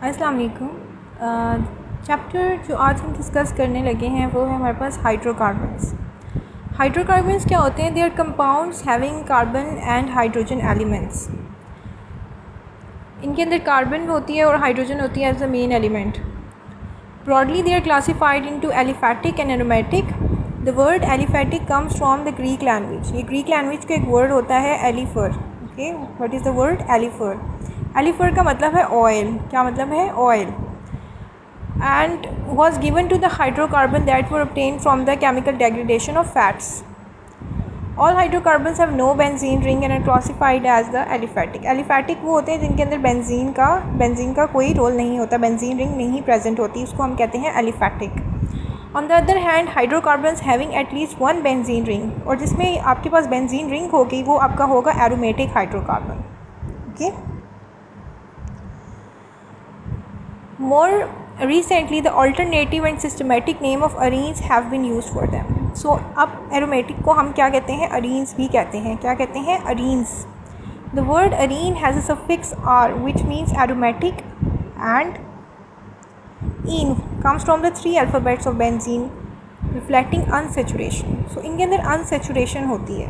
अस्सलाम वालेकुम। चैप्टर जो आज हम डिस्कस करने लगे हैं वो है हमारे पास हाइड्रोकार्बन्स। हाइड्रोकार्बन्स क्या होते हैं? They are compounds having carbon and hydrogen elements. इनके अंदर कार्बन होती है और हाइड्रोजन होती है as a main element. Broadly they are classified into aliphatic and aromatic. The word aliphatic comes from the Greek language. ये ग्रीक लैंग्वेज का एक वर्ड होता है aleiphar. Okay, what is the word? Aleiphar. Aleiphar का मतलब है oil. क्या मतलब है? Oil. And was given to the hydrocarbon that were obtained from the chemical degradation of fats. All hydrocarbons have no benzene ring and are classified as the aliphatic. Aliphatic वो होते हैं जिनके अंदर बेंजीन का कोई रोल नहीं होता, benzene ring नहीं प्रेजेंट होती, उसको हम कहते हैं aliphatic. On the other hand, hydrocarbons having at least one benzene ring, और जिसमें आपके पास बेंजीन रिंग होगी वो आपका होगा aromatic hydrocarbon. Okay. More recently, the alternative and systematic name of arenes have been used for them. So अब aromatic को हम क्या कहते हैं? arenes भी कहते हैं। क्या कहते हैं? arenes. The word arene has a suffix r which means aromatic, and ene comes from the 3 alphabets of benzene reflecting unsaturation. So इनके अंदर unsaturation होती है।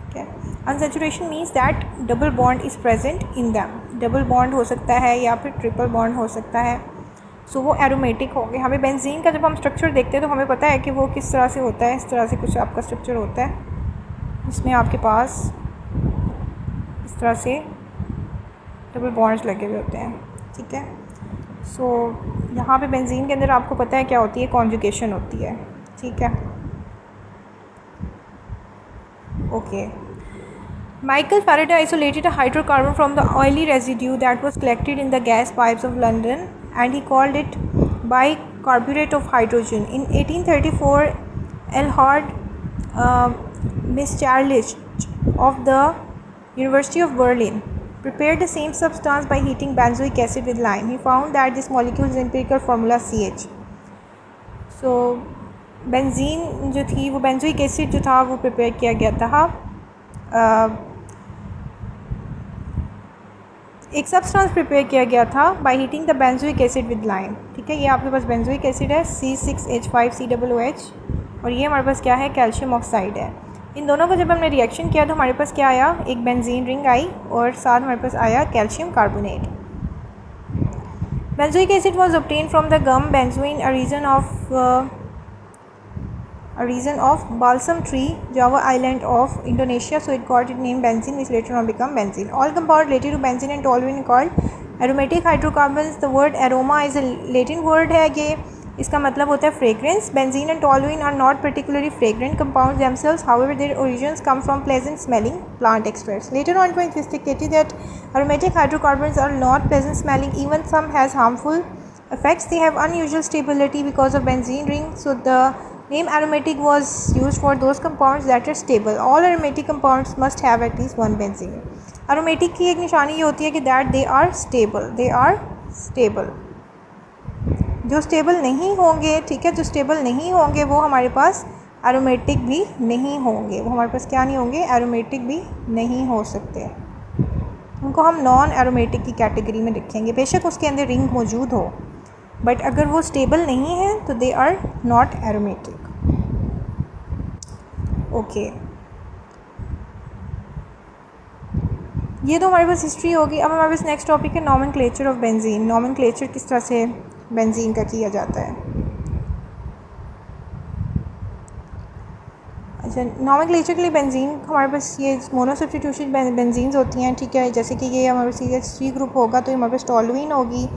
okay? Unsaturation means that double bond is present in them. double bond हो सकता है या फिर triple bond हो सकता है। सो वो एरोमेटिक हो गए। हमें बेंजीन का जब हम स्ट्रक्चर देखते हैं तो हमें पता है कि वो किस तरह से होता है। इस तरह से कुछ आपका स्ट्रक्चर होता है जिसमें आपके पास इस तरह से डबल बॉन्ड्स लगे हुए होते हैं। ठीक है, सो यहाँ पे बेंजीन के अंदर आपको पता है क्या होती है? कॉन्जुगेशन होती है। ठीक है, okay. Michael Faraday isolated a hydrocarbon from the oily residue that was collected in the gas pipes of London, and he called it bicarburate of hydrogen. In 1834, Elhard Mitscherlich of the University of Berlin prepared the same substance by heating benzoic acid with lime. He found that this molecule's empirical formula CH. So benzene जो थी वो benzoic acid जो था वो prepare किया गया था एक सब्सटेंस प्रिपेयर किया गया था by heating the benzoic acid with lime. ठीक है, ये आपके पास बेंजोइक एसिड है C6H5COOH, और ये हमारे पास क्या है? कैल्शियम ऑक्साइड है। इन दोनों को जब हमने रिएक्शन किया तो हमारे पास क्या आया? एक बेंजीन रिंग आई और साथ हमारे पास आया calcium carbonate. Benzoic acid was obtain from the gum benzoin, a region of balsam tree, Java island of Indonesia, so it got its name benzene, which later on become benzene. All compounds related to benzene and toluene are called aromatic hydrocarbons. The word aroma is a Latin word है, ये इसका मतलब होता है fragrance. Benzene and toluene are not particularly fragrant compounds themselves, however their origins come from pleasant smelling plant extracts. Later on it was investigated that aromatic hydrocarbons are not pleasant smelling, even some has harmful effects. They have unusual stability because of benzene ring, so the name aromatic was used for those compounds that are stable. All aromatic compounds must have at least one benzene. Aromatic की एक निशानी ये होती है कि that they are stable. They are stable. जो stable नहीं होंगे, ठीक है, जो stable नहीं होंगे वो हमारे पास aromatic भी नहीं होंगे। वो हमारे पास क्या नहीं होंगे? aromatic भी नहीं हो सकते। उनको हम नॉन aromatic की कैटेगरी में रखेंगे, बेशक उसके अंदर रिंग मौजूद हो, बट अगर वो स्टेबल नहीं है तो they are not aromatic. Okay, ये तो हमारे पास हिस्ट्री होगी। अब हमारे पास नेक्स्ट टॉपिक है नॉमेनक्लेचर ऑफ बेंजीन। नॉमेनक्लेचर किस तरह से बेंजीन का किया जाता है? अच्छा, नॉमेनक्लेचर के लिए बेंजीन हमारे पास ये मोनो सब्स्टिट्यूशन बेंजीन्स होती हैं। ठीक है, जैसे कि ये हमारे पास CH3 ग्रुप होगा तो हमारे पास टॉलुइन होगी।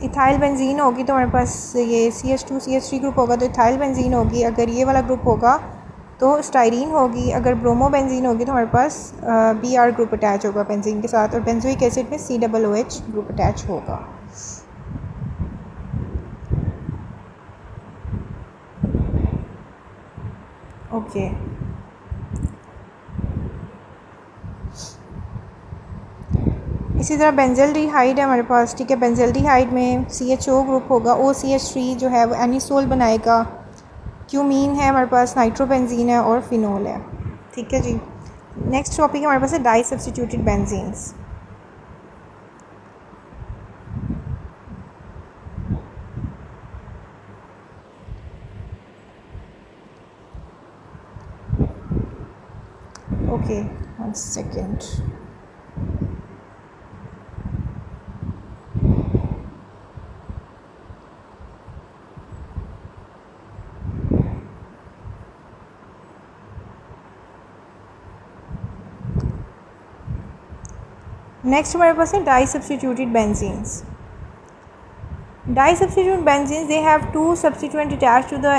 इथाइल बेंजीन होगी तो हमारे पास ये CH2 CH3 ग्रुप होगा तो इथाइल बेंजीन होगी। अगर ये वाला ग्रुप होगा तो स्टाइरीन होगी। अगर ब्रोमो बेंजीन होगी तो हमारे पास BR ग्रुप अटैच होगा बेंजीन के साथ, और बेंजोइक एसिड में COOH ग्रुप अटैच होगा। ओके, इसी तरह बेंजल्डिहाइड है हमारे पास। ठीक है, बेंजल्डिहाइड में CHO ग्रुप होगा। OCH3 जो है वो एनिसोल बनाएगा। क्यूमीन है हमारे पास, नाइट्रोबेंजीन है और फिनोल है। ठीक है जी, नेक्स्ट टॉपिक हमारे पास है di substituted benzenes. 1 second. Next हमारे पास है di substituted benzenes. Disubstitute benzenes, they have two substituents attached to the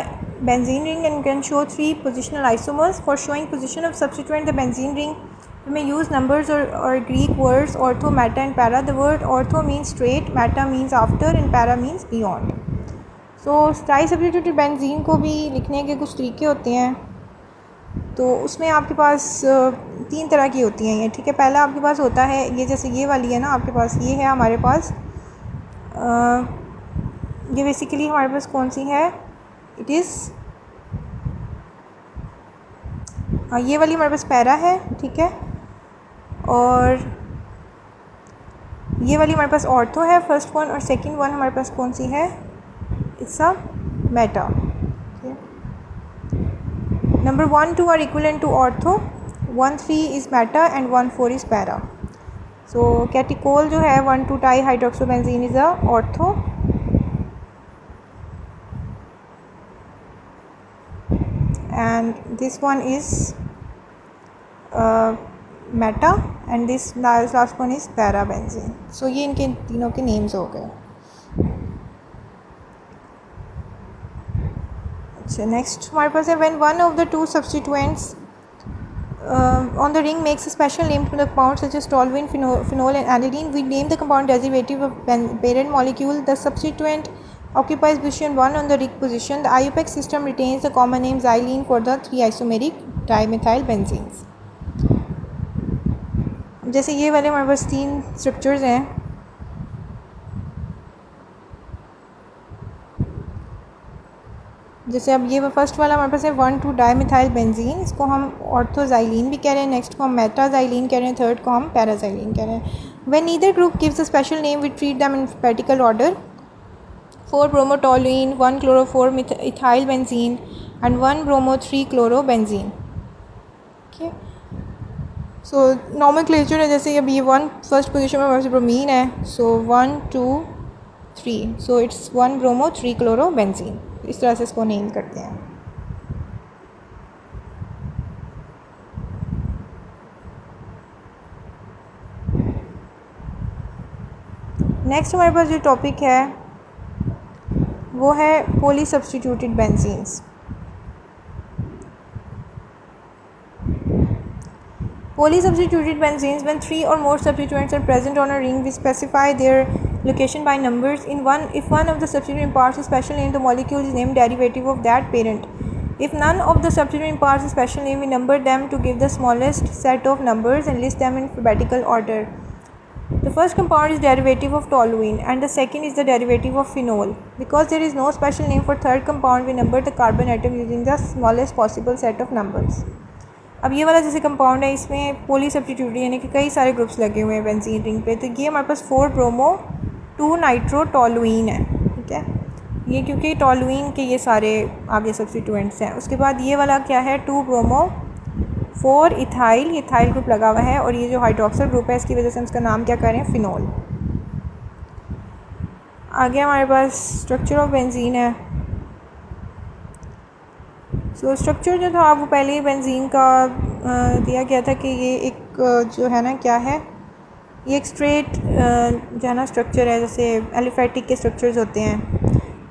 benzene ring and can show three positional isomers. For showing position of substituent in the benzene ring, we may use numbers or Greek words ortho, meta and para. The word ortho means straight, meta means after and para means beyond. So disubstituted benzene को भी लिखने के कुछ तरीके होते हैं. तो उसमें आपके पास तीन तरह की होती हैं ये, ठीक है. पहला आपके पास होता है ये, जैसे ये वाली है ना आपके पास, ये है हमारे पास, ये बेसिकली हमारे पास कौन सी है, इट इज़ ये वाली हमारे पास पैरा है, ठीक है. और ये वाली हमारे पास ऑर्थो है फर्स्ट वन, और सेकंड वन हमारे पास कौन सी है, it's a meta. Number 1, 2 are equivalent to ortho, 1, 3 is meta and 1, 4 is para. So catechol जो है 1, 2 dihydroxybenzene is a ortho, and this one is meta and this last one is parabenzene. So ये इनके तीनों के names हो गए. अच्छा, next हमारे पास है when one of the two substituents on the ring makes a special name to the compound such as toluene, phenol and aniline, we name the compound derivative of parent molecule. The substituent occupies position 1 on the ring position. The IUPAC system retains the common name xylene for the 3 isomeric dimethyl benzenes. जैसे ये वाले हमारे पास 3 structures हैं, जैसे अब ये first वाला हमारे पास है 1, 2 डाईमिथाइल बेंजीन, इसको हम ऑर्थोजाइलिन भी कह रहे हैं, नेक्स्ट को हम मेटाजाइलिन कह रहे हैं, थर्ड को हम पैराजाइलिन कह रहे हैं. When neither group gives a special name we treat them in alphabetical order. 4 bromotoluene, 1 chloro4 ethyl benzene and 1 bromo 3 chlorobenzene. Okay. So nomenclature है, जैसे अब ये 1 फर्स्ट पोजीशन में हमारे ब्रोमीन है, so 1, 2, 3, so it's 1 bromo 3 chlorobenzene. इस तरह से इसको नेम करते हैं. नेक्स्ट हमारे पास जो टॉपिक है वो है poly substituted benzenes. Poly substituted benzenes, when 3 or more substituents are present on a ring, we specify their location by numbers. If one of the substituent imparts a special name, the molecule is named derivative of that parent. If none of the substituent imparts a special name, we number them to give the smallest set of numbers and list them in alphabetical order. The first compound is derivative of toluene and the second is the derivative of phenol. Because there is no special name for third compound, we number the carbon atom using the smallest possible set of numbers. अब ये वाला जैसे compound है, इसमें पोली substitute यानी कि कई सारे ग्रुप्स लगे हुए हैं बेंजीन रिंग पे. तो ये हमारे पास 4 ब्रोमो 2 नाइट्रो टॉलुइन है, ठीक है. ये क्योंकि टॉलुइन के ये सारे आगे सब्स्टिट्यूएंट्स हैं. उसके बाद ये वाला क्या है, 2 ब्रोमो 4 इथाइल, इथाइल ग्रुप लगा हुआ है, और ये जो हाइड्रोक्सल ग्रुप है इसकी वजह से हम इसका नाम क्या करें, फिनोल. आगे हमारे पास स्ट्रक्चर ऑफ बेंजीन है. सो स्ट्रक्चर जो था वो पहले ही बेंजीन का दिया गया था कि ये एक जो है ना क्या है, ये एक स्ट्रेट जो है ना स्ट्रक्चर है, जैसे एलिफेटिक के स्ट्रक्चर्स होते हैं,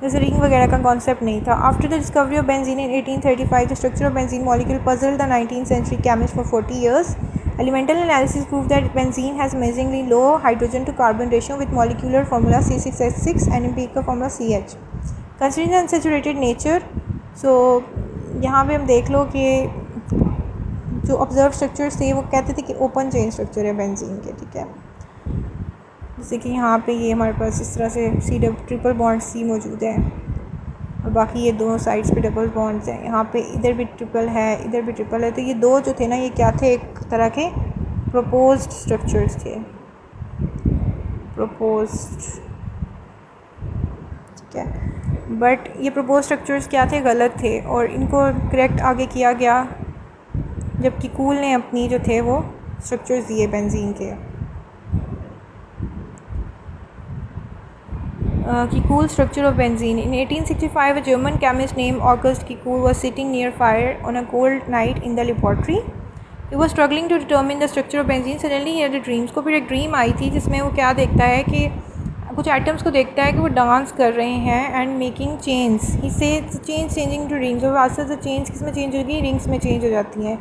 जैसे रिंग वगैरह का कॉन्सेप्ट नहीं था. After the discovery of benzene in 1835 the structure of benzene molecule puzzled the 19th century chemists for 40 years. Elemental analysis proved that benzene has amazingly low hydrogen to carbon ratio with molecular formula C6H6 and empirical formula CH. Considering the unsaturated nature, so यहाँ पे हम देख लो कि जो observe structures थे वो कहते थे कि ओपन चेन स्ट्रक्चर है बेंजीन के, ठीक है. जैसे कि यहाँ पे ये हमारे पास इस तरह से ट्रिपल बॉन्ड सी मौजूद है, और बाकी ये दोनों साइड्स पे डबल बॉन्ड्स हैं. यहाँ पे इधर भी ट्रिपल है, इधर भी ट्रिपल है. तो ये दो जो थे ना, ये क्या थे, एक तरह के प्रपोज्ड स्ट्रक्चर्स थे, प्रपोज्ड, ठीक है. बट ये प्रपोज स्ट्रक्चर्स क्या थे, गलत थे, और इनको करेक्ट आगे किया गया जबकि कूल ने अपनी जो थे वो स्ट्रक्चर्स दिए बेंजीन के। Kikul structure of benzene. In 1865, a German chemist named August Kikul was sitting near fire on a cold night in the laboratory. He was struggling to determine the structure of benzene. Suddenly he had a dream. उसको फिर एक dream I थी जिसमें वो क्या देखता है कि कुछ आइटम्स को देखता है कि वो डांस कर रहे हैं एंड मेकिंग चेंज। ही से चेंजिंग टू रिंग्स, और आस्ते आस्ते चेंज किस में चेंज होगी, रिंग्स में चेंज हो जाती हैं।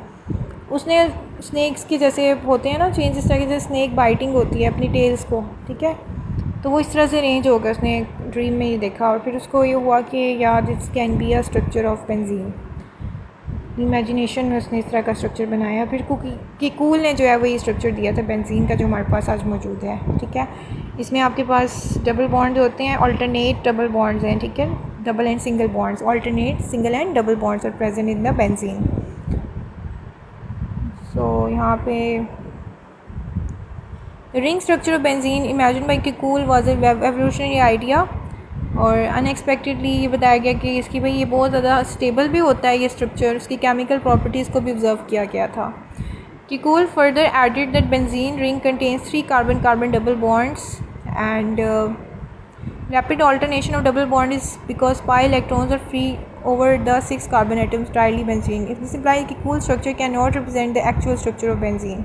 उसने स्नैक्स के जैसे होते हैं ना चेंज, इस तरह से स्नैक बाइटिंग होती है अपनी टेल्स को, ठीक है, तो वो इस तरह से रेंज होगा। उसने ड्रीम में ही देखा और फिर उसको ये हुआ कि यार this can be a structure of benzene. Imagination में उसने इस तरह का स्ट्रक्चर बनाया। फिर किकूल ने जो है वही स्ट्रक्चर दिया था बेंजीन का जो हमारे पास आज मौजूद है, ठीक है। इसमें आपके पास डबल बॉन्ड होते हैं, अल्टरनेट डबल बॉन्ड्स हैं, ठीक है, double and single bonds, alternate single and double bonds are present in the benzene. So यहाँ पे The ring structure of benzene imagined by Kikul was a evolutionary idea, और unexpectedly ये बताया गया कि इसकी भाई ये बहुत ज़्यादा स्टेबल भी होता है ये स्ट्रक्चर, इसकी केमिकल प्रॉपर्टीज़ को भी ऑब्जर्व किया गया था। Kikul further added that benzene ring contains 3 carbon-carbon double bonds and rapid alternation of double bond is because pi electrons are free over the 6 carbon atoms trially benzene. This implies Kikul structure cannot represent the actual structure of benzene.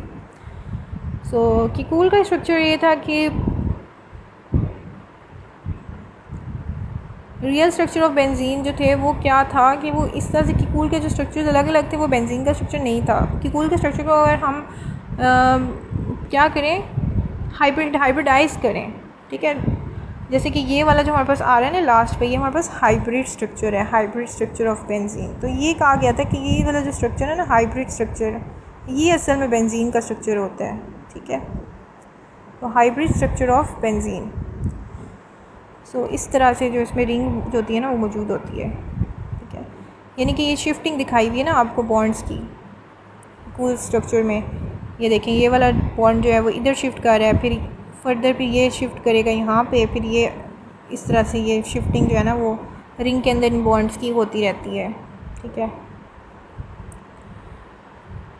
सो किकूल का structure ये था कि real structure of benzene जो थे वो क्या था कि वो इस तरह से किकूल के जो स्ट्रक्चर्स अलग अलग थे वो बेंजीन का स्ट्रक्चर नहीं था। किकूल के स्ट्रक्चर को अगर हम क्या करें, हाइब्रिडाइज करें, ठीक है, जैसे कि ये वाला जो हमारे पास आ रहा है ना लास्ट पे, ये हमारे पास हाइब्रिड स्ट्रक्चर है, हाइब्रिड स्ट्रक्चर ऑफ बेंजीन। तो ये कहा गया था कि ये वाला जो स्ट्रक्चर है ना हाइब्रिड स्ट्रक्चर, ये असल में बेंजीन का स्ट्रक्चर होता है, ठीक है। तो हाइब्रिड स्ट्रक्चर ऑफ बेंजीन, सो इस तरह से जो इसमें रिंग जो होती है ना वो मौजूद होती है, ठीक है। यानी कि ये शिफ्टिंग दिखाई हुई है ना आपको बॉन्ड्स की कूल स्ट्रक्चर में। ये देखें ये वाला बॉन्ड जो है वो इधर शिफ्ट कर रहा है, फिर फर्दर फिर ये शिफ्ट करेगा यहाँ पे, फिर ये इस तरह से ये शिफ्टिंग जो है ना वो रिंग के अंदर इन बॉन्ड्स की होती रहती है, ठीक है।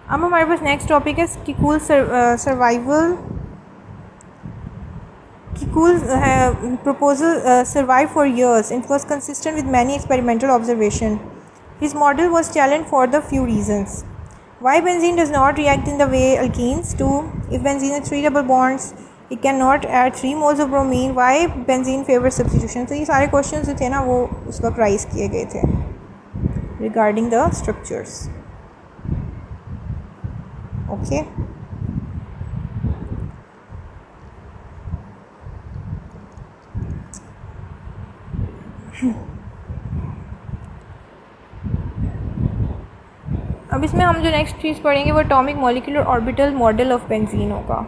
अब हमारे पास नेक्स्ट टॉपिक है किकूल survival. किकूल proposal survived for years and was consistent with many experimental observation. His model was challenged for the few reasons. Why benzene does not react in the way alkenes do? If benzene has 3 double bonds, it cannot add 3 moles of bromine. Why benzene favors substitution? तो ये सारे question जो थे ना वो उस वक्त rise किए गए थे regarding the structures. ओके अब इसमें हम जो नेक्स्ट चीज़ पढ़ेंगे वो atomic molecular orbital model of benzene होगा।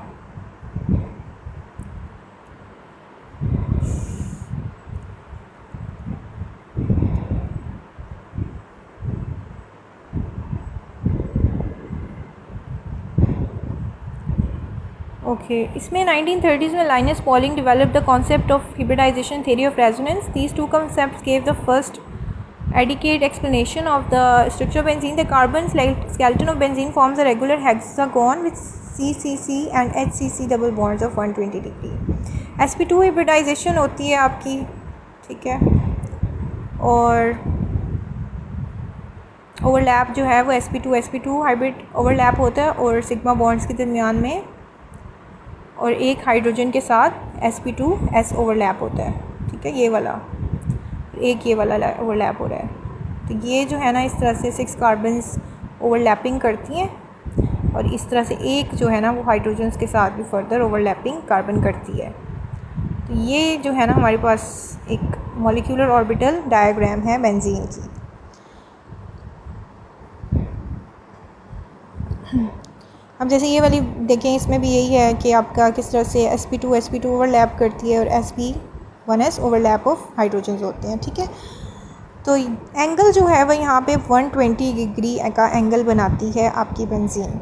ओके इसमें 1930s में Linus Pauling developed the concept of hybridization theory of resonance. These two concepts gave the first adequate explanation of the structure of benzene. The carbon skeleton of benzene forms a regular hexagon with CCC and HCC double bonds of 120 degree. sp2 hybridization होती है आपकी, ठीक है, और overlap जो है वो sp2 hybrid overlap होता है और सिग्मा बॉन्ड्स के दरमियान में और एक हाइड्रोजन के साथ sp2s ओवरलैप होता है, ठीक है, ये वाला एक ये वाला ओवरलैप हो रहा है। तो ये जो है ना इस तरह से 6 कार्बन्स ओवरलैपिंग करती हैं और इस तरह से एक जो है ना वो हाइड्रोजन्स के साथ भी फर्दर ओवरलैपिंग कार्बन करती है। तो ये जो है ना हमारे पास एक मॉलिक्यूलर ऑर्बिटल डायग्राम है बेंजीन की। अब जैसे ये वाली देखें इसमें भी यही है कि आपका किस तरह से sp2 ओवरलैप करती है और sp1s ओवरलैप ऑफ हाइड्रोजन्स होते हैं, ठीक है। तो एंगल जो है वह यहाँ पे 120 डिग्री का एंगल बनाती है आपकी बेंजीन।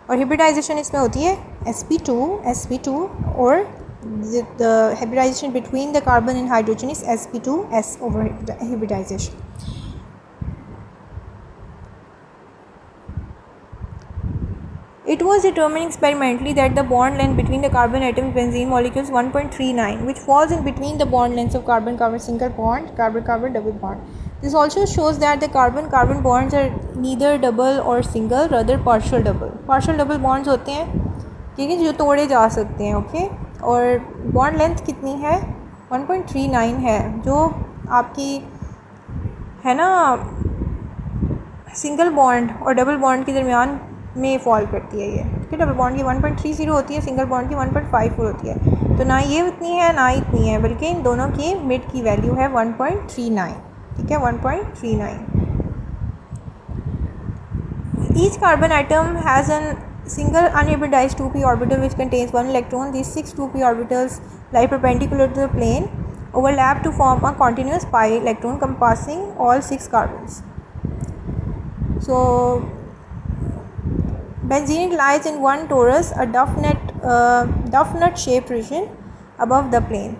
और हाइब्रिडाइजेशन इसमें होती है sp2 और the hybridisation between the carbon and hydrogen is sp2s over hybridisation. was determined experimentally that the bond length between the carbon atoms benzene molecules 1.39, which falls in between the bond lengths of carbon-carbon single bond, carbon-carbon double bond. This also shows that the carbon-carbon bonds are neither double or single, rather partial double. Partial double bonds होते हैं ठीक है जो तोड़े जा सकते हैं okay और बॉन्ड लेंथ कितनी है 1.39 है जो आपकी है ना सिंगल बॉन्ड और डबल बॉन्ड के दरमियान में फॉल करती है ये ठीक है डबल बॉन्ड की 1.30 होती है सिंगल बॉन्ड की 1.54 होती है तो ना ये इतनी है ना इतनी है बल्कि इन दोनों की मिड की वैल्यू है 1.39 ठीक है 1.39 Each carbon atom has a single unhybridized 2p orbital which contains one electron. These 6 2p orbitals lie perpendicular to the plane overlap to form a continuous pi electron encompassing all 6 carbons. So benzene lies in one torus, a duff nut shaped region above the plane.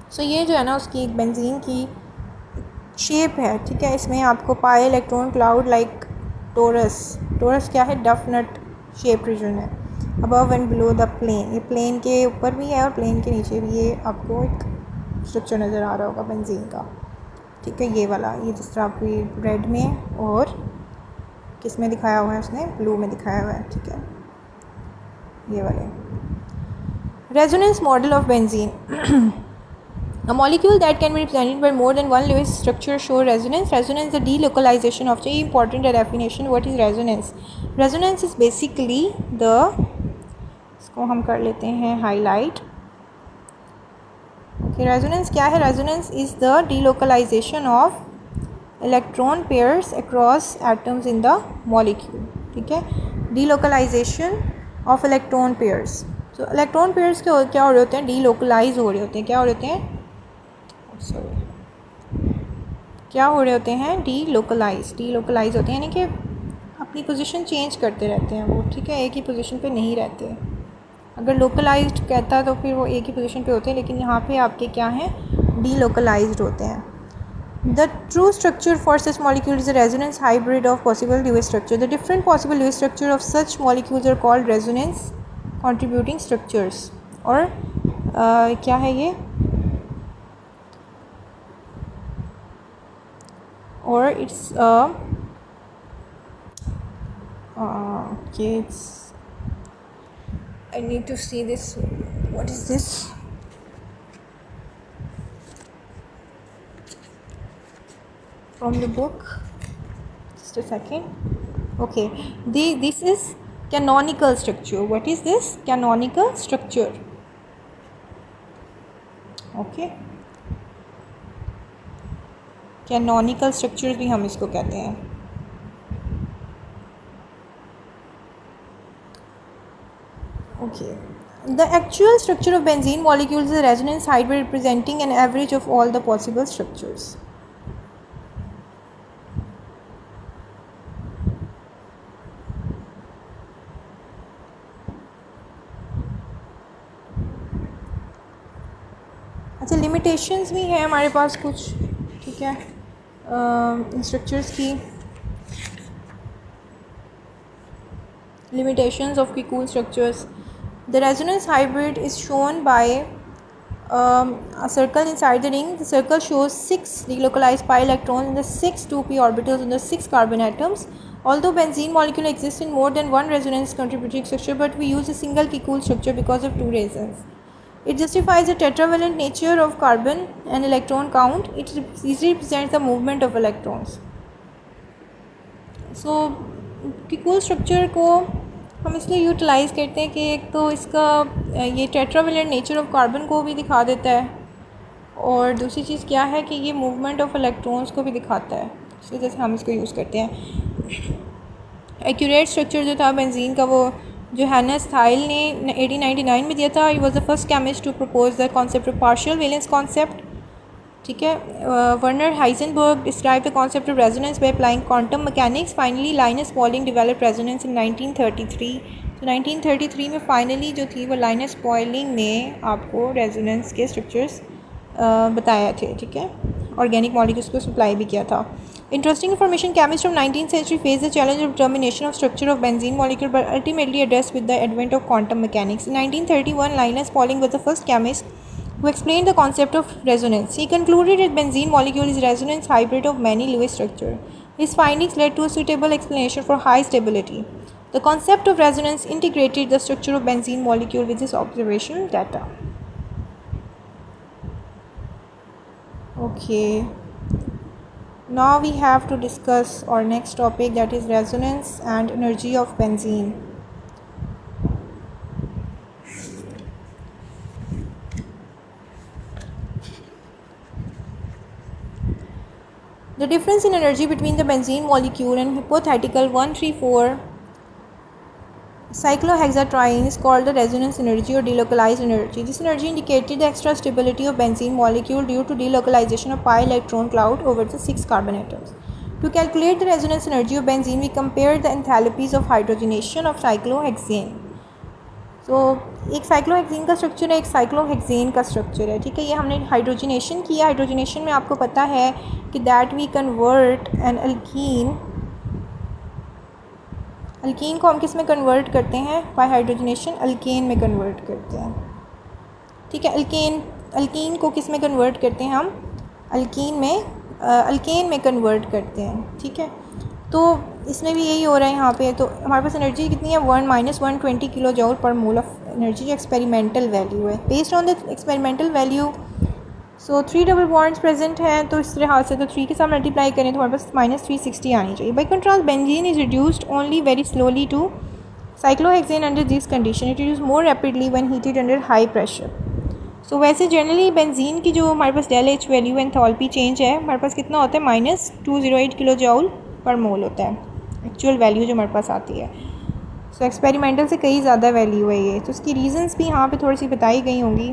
So ये जो है ना उसकी एक benzene की shape है ठीक है इसमें आपको pi electron cloud like torus क्या है डफ नट शेप रीजन है above and below the plane ये प्लेन के ऊपर भी है और प्लेन के नीचे भी ये आपको एक स्ट्रक्चर नज़र आ रहा होगा बेंजीन का ठीक है ये वाला ये जिस तरह आपको ये रेड में और किस में दिखाया हुआ है उसने ब्लू में दिखाया हुआ है ठीक है ये वाले resonance model of benzene A molecule that can be represented by more than one Lewis structure show resonance. Resonance is the delocalization of very important definition. What is resonance? Resonance is basically the इसको हम कर लेते हैं highlight. Okay, resonance क्या है? Resonance is the delocalization of electron pairs across atoms in the molecule. ठीक है? Delocalization of electron pairs. So electron pairs क्या हो रहे होते हैं? Delocalize हो रहे होते हैं. क्या हो रहे होते हैं? क्या हो रहे होते हैं डीलोकलाइज होते हैं यानी कि अपनी पोजीशन चेंज करते रहते हैं वो ठीक है एक ही पोजीशन पे नहीं रहते अगर लोकलाइज्ड कहता तो फिर वो एक ही पोजीशन पे होते हैं लेकिन यहाँ पे आपके क्या हैं डीलोकलाइज्ड होते हैं the true structure for such molecule is a resonance hybrid of possible Lewis structure the different possible Lewis structure of such molecules are called resonance contributing structures और क्या है ये or it's okay it's I need to see this what is this from the book just a second okay this is canonical structure what is this canonical structure okay canonical structures भी हम इसको कहते हैं okay the actual structure of benzene molecules is resonance hybrid representing an average of all the possible structures अच्छा limitations भी हैं हमारे पास कुछ ठीक है स्ट्रक्चर्स की limitations of Kikull structures. The resonance hybrid is shown by a circle inside the ring. The circle shows 6 delocalized pi electrons in the 6 2p orbitals in the 6 carbon atoms. Although benzene molecule exists in more than one resonance contributing structure, but we use a single Kikull structure because of 2 reasons. It justifies the tetravalent nature of carbon and electron count. It easily represents the movement of electrons. So, Kikull structure को हम इसलिए utilise करते हैं कि एक तो इसका ये टेट्रावेलेंट नेचर ऑफ कार्बन को भी दिखा देता है और दूसरी चीज़ क्या है कि ये मूवमेंट ऑफ इलेक्ट्रॉन्स को भी दिखाता है इस वजह से हम इसको यूज़ करते हैं एक्यूरेट स्ट्रक्चर जो था बेंजीन का वो जोहानस थाइल ने 1899 में दिया था he was the first chemist to propose the concept of partial valence concept ठीक है Werner Heisenberg describe the concept of resonance by applying quantum mechanics finally Linus Pauling develop resonance in 1933 तो 1933 में finally जो थी वो lines polling ने आपको resonance के स्ट्रक्चर्स बताया थे ठीक है ऑर्गेनिक मॉलिक्यूल्स को सप्लाई भी किया था Interesting information. Chemists from 19th century faced the challenge of determination of structure of benzene molecule, but ultimately addressed with the advent of quantum mechanics. In 1931, Linus Pauling was the first chemist who explained the concept of resonance. He concluded that benzene molecule is a resonance hybrid of many Lewis structure. His findings led to a suitable explanation for high stability. The concept of resonance integrated the structure of benzene molecule with his observational data. Okay. Now we have to discuss our next topic, that is resonance and energy of benzene. The difference in energy between the benzene molecule and hypothetical 134 cyclohexatriene is called the resonance energy or delocalized energy. This energy indicated the extra stability of benzene molecule due to delocalization of pi electron cloud over the 6 carbon atoms. To calculate the resonance energy of benzene, we compared the enthalpies of hydrogenation of cyclohexane. एक cyclohexane का structure है, एक cyclohexane का structure है, ठीक है। ये हमने हाइड्रोजनेशन किया। हाइड्रोजनेशन में आपको पता है कि that we convert an alkene को हम किस में कन्वर्ट करते हैं, बाय हाइड्रोजनेशन अल्केन में कन्वर्ट करते हैं, ठीक है। अल्कीन को किस में कन्वर्ट करते हैं हम, अल्केन में कन्वर्ट करते हैं, ठीक है। तो इसमें भी यही हो रहा है यहाँ पे। तो हमारे पास एनर्जी कितनी है, 1-120 किलो जूल पर मोल ऑफ एनर्जी, जो एक्सपेरिमेंटल वैल्यू है। Based on the experimental value, so 3 double bonds present हैं, तो इस तरह से तो 3 के साथ मल्टीप्लाई करें तो हमारे पास -360 आनी चाहिए। By contrast benzene is reduced only very slowly to cyclohexane under this condition. It reduce more rapidly when heated under high pressure. So वैसे जनरली बेंजीन की जो हमारे पास del H value enthalpy change है, हमारे पास कितना होता है, -208 किलो जूल पर मोल होता है एक्चुअल वैल्यू जो हमारे पास आती है। सो एक्सपेरिमेंटल से कई ज़्यादा वैल्यू है ये। तो उसकी रीजंस भी यहाँ पे थोड़ी सी बताई गई होंगी।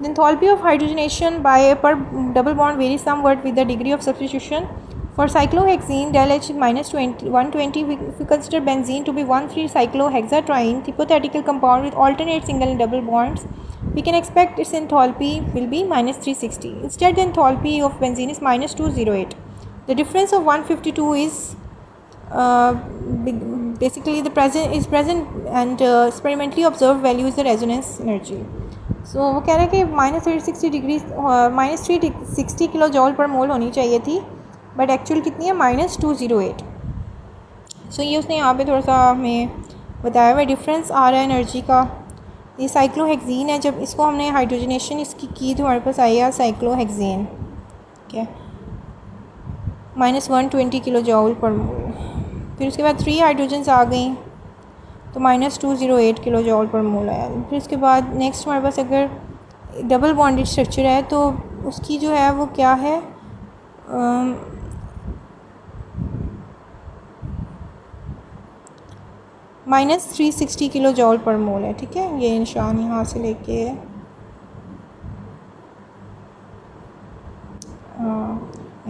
The enthalpy of hydrogenation by per double bond vary somewhat with the degree of substitution. For cyclohexene del H is -120. If we consider benzene to be 1,3-cyclohexatriene hypothetical compound with alternate single and double bonds, we can expect its enthalpy will be -360. Instead, the enthalpy of benzene is -208. The difference of 152 is basically the present and experimentally observed value is the resonance energy. So वो कह रहे हैं कि -360 kilo जॉल पर मोल होनी चाहिए थी, but actual कितनी है, -208। सो ये उसने यहाँ पे थोड़ा सा हमें बताया हुआ डिफरेंस आ रहा है एनर्जी का। ये साइक्लोहेक्सेन है, जब इसको हमने हाइड्रोजनेशन इसकी की तो हमारे पास आया साइक्लोहेक्सेन, ठीक है, -120 किलो जॉल पर मोल। फिर उसके बाद 3 हाइड्रोजन्स आ गई तो -208 किलो जॉल पर मोल आया। फिर उसके बाद नेक्स्ट हमारे पास अगर डबल बॉन्डेड स्ट्रक्चर है तो उसकी जो है वो क्या है, -360 किलो जॉल पर मोल है, ठीक है। ये निशान यहाँ से लेके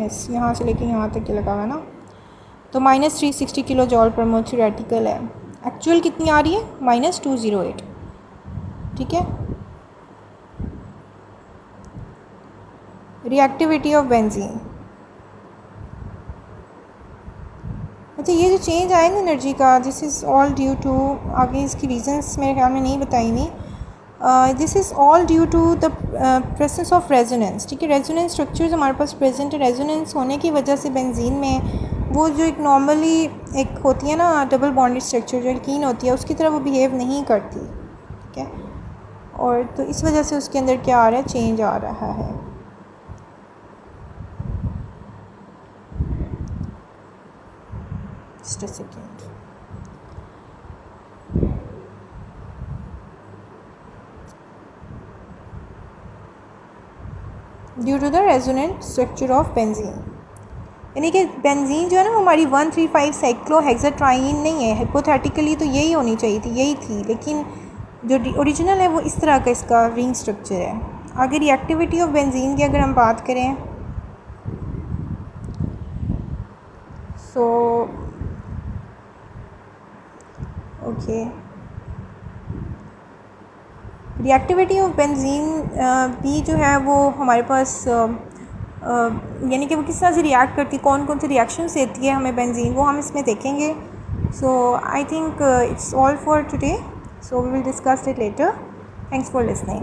यस यहाँ से लेके यहाँ तक के लगा हुआ ना, तो -360 किलो जॉल पर मोल थ्योरेटिकल है। एक्चुअल कितनी आ रही है, -208, ठीक है। रिएक्टिविटी ऑफ बेंजीन, अच्छा ये जो चेंज आएगा एनर्जी का, this is all due to, आगे इसकी रीजंस मेरे ख्याल में नहीं बताई हुई। This is all due to the presence of resonance, ठीक है। रेजोनेंस स्ट्रक्चर्स हमारे पास प्रेजेंट है। रेजोनेंस होने की वजह से बेंजीन में वो जो एक नॉर्मली एक होती है ना डबल बॉन्डेड स्ट्रक्चर जो एल्कीन होती है, उसकी तरह वो बिहेव नहीं करती, ठीक है। और तो इस वजह से उसके अंदर क्या आ रहा है, चेंज आ रहा है। Just a second. Due to the resonant structure of benzene, यानी कि बेंजीन जो है ना वो हमारी 135 साइक्लोहेक्साट्राइन नहीं है, हाइपोथेटिकली तो यही होनी चाहिए थी, यही थी, लेकिन जो ओरिजिनल है वो इस तरह का इसका रिंग स्ट्रक्चर है। आगे रिएक्टिविटी ऑफ बेंजीन की अगर हम बात करें, so okay, reactivity of benzene भी जो है वो हमारे पास यानी कि वो किस तरह से रिएक्ट करती है, कौन कौन से रिएक्शंस देती है हमें बेंजीन, वो हम इसमें देखेंगे. So I think it's all for today. So we will discuss it later. Thanks for listening.